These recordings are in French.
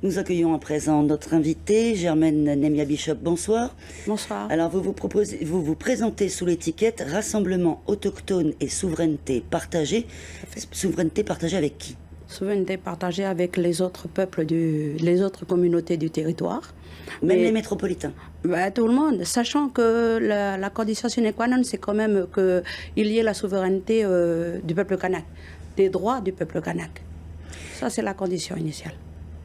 Nous accueillons à présent notre invitée, Germaine Nemia Bishop. Bonsoir. Bonsoir. Alors vous vous présentez sous l'étiquette Rassemblement autochtone et souveraineté partagée. Souveraineté partagée avec qui? Souveraineté partagée avec les autres peuples, les autres communautés du territoire. Même les métropolitains? Tout le monde, sachant que la condition sine qua non, c'est quand même qu'il y ait la souveraineté du peuple kanak, des droits du peuple kanak. Ça, c'est la condition initiale.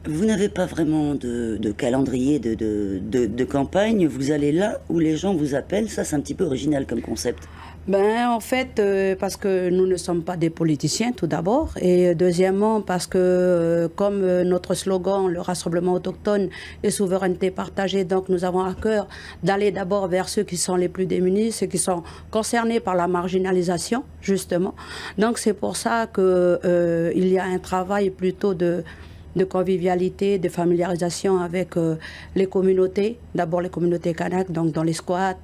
Vous n'avez pas vraiment de calendrier de campagne, vous allez là où les gens vous appellent, ça c'est un petit peu original comme concept. En fait, parce que nous ne sommes pas des politiciens tout d'abord, et deuxièmement parce que comme notre slogan, le rassemblement autochtone et souveraineté partagée, donc nous avons à cœur d'aller d'abord vers ceux qui sont les plus démunis, ceux qui sont concernés par la marginalisation, justement. Donc c'est pour ça qu'il y a un travail plutôt de convivialité, de familiarisation avec les communautés. D'abord les communautés kanak, donc dans les squats,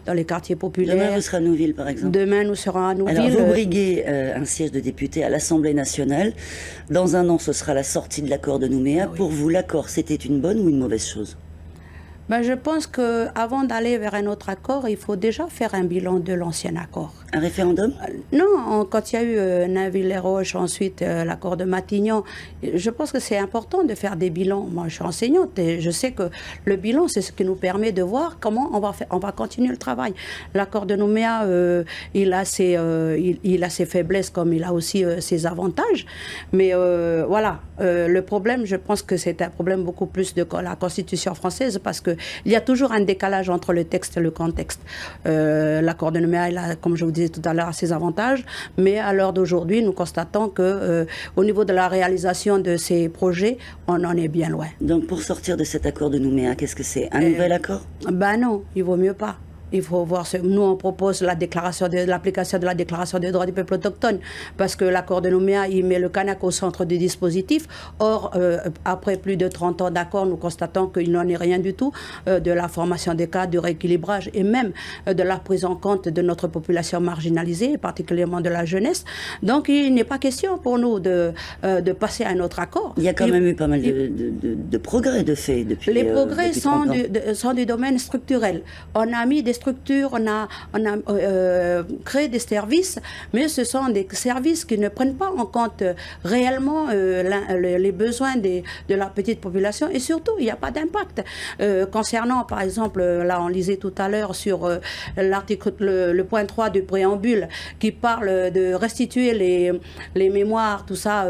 dans les quartiers populaires. Demain, vous serez à Nouville, par exemple. Demain, nous serons à Nouville. Alors, vous briguez un siège de député à l'Assemblée nationale. Dans un an, ce sera la sortie de l'accord de Nouméa. Oui. Pour vous, l'accord, c'était une bonne ou une mauvaise chose? Je pense qu'avant d'aller vers un autre accord, il faut déjà faire un bilan de l'ancien accord. Un référendum? Non, quand il y a eu Nainville-les-Roches, ensuite l'accord de Matignon, je pense que c'est important de faire des bilans. Moi, je suis enseignante et je sais que le bilan, c'est ce qui nous permet de voir comment on va continuer le travail. L'accord de Nouméa, il a ses faiblesses comme il a aussi ses avantages. Mais voilà, le problème, je pense que c'est un problème beaucoup plus de la Constitution française parce que il y a toujours un décalage entre le texte et le contexte. L'accord de Nouméa, il a, comme je vous disais tout à l'heure, ses avantages, mais à l'heure d'aujourd'hui, nous constatons qu'au niveau de la réalisation de ces projets, on en est bien loin. Donc pour sortir de cet accord de Nouméa, qu'est-ce que c'est? Un nouvel accord? Non, il vaut mieux pas. Il faut voir, nous on propose l'application de la déclaration des droits du peuple autochtone parce que l'accord de Nouméa, il met le kanak au centre du dispositif. Or, après plus de 30 ans d'accord, nous constatons qu'il n'en est rien du tout de la formation des cadres, du rééquilibrage et même de la prise en compte de notre population marginalisée, particulièrement de la jeunesse. Donc, il n'est pas question pour nous de passer à un autre accord. Il y a quand même eu pas mal de progrès de fait depuis. Les progrès depuis sont du domaine structurel. On a mis des structures, on a créé des services, mais ce sont des services qui ne prennent pas en compte réellement les besoins de la petite population et surtout, il n'y a pas d'impact. Concernant, par exemple, là on lisait tout à l'heure sur l'article, le point 3 du préambule qui parle de restituer les mémoires, tout ça,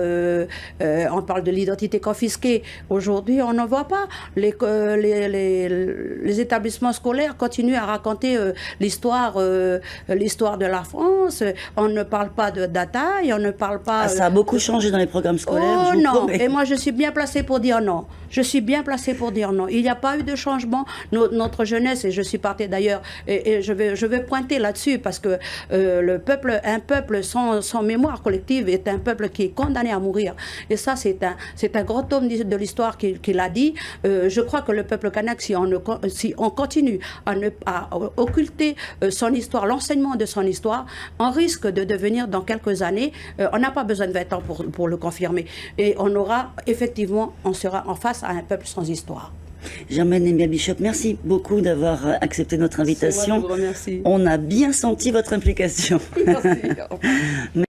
on parle de l'identité confisquée. Aujourd'hui, on n'en voit pas. Les établissements scolaires continuent à raconter l'histoire de la France. On ne parle pas de dataille, on ne parle pas... ça a beaucoup changé dans les programmes scolaires. Oh non, et moi je suis bien placée pour dire non. Je suis bien placée pour dire non. Il n'y a pas eu de changement. Notre jeunesse, et je suis partie d'ailleurs, et je vais pointer là-dessus parce que un peuple sans mémoire collective est un peuple qui est condamné à mourir. Et ça, c'est un gros tome de l'histoire qui l'a dit. Je crois que le peuple kanak, si on continue à occulter son histoire, l'enseignement de son histoire, on risque de devenir dans quelques années, on n'a pas besoin de 20 ans pour le confirmer, et on sera en face à un peuple sans histoire. Germaine Nemia Bishop, merci beaucoup d'avoir accepté notre invitation. C'est moi qui vous remercie. On a bien senti votre implication. Merci.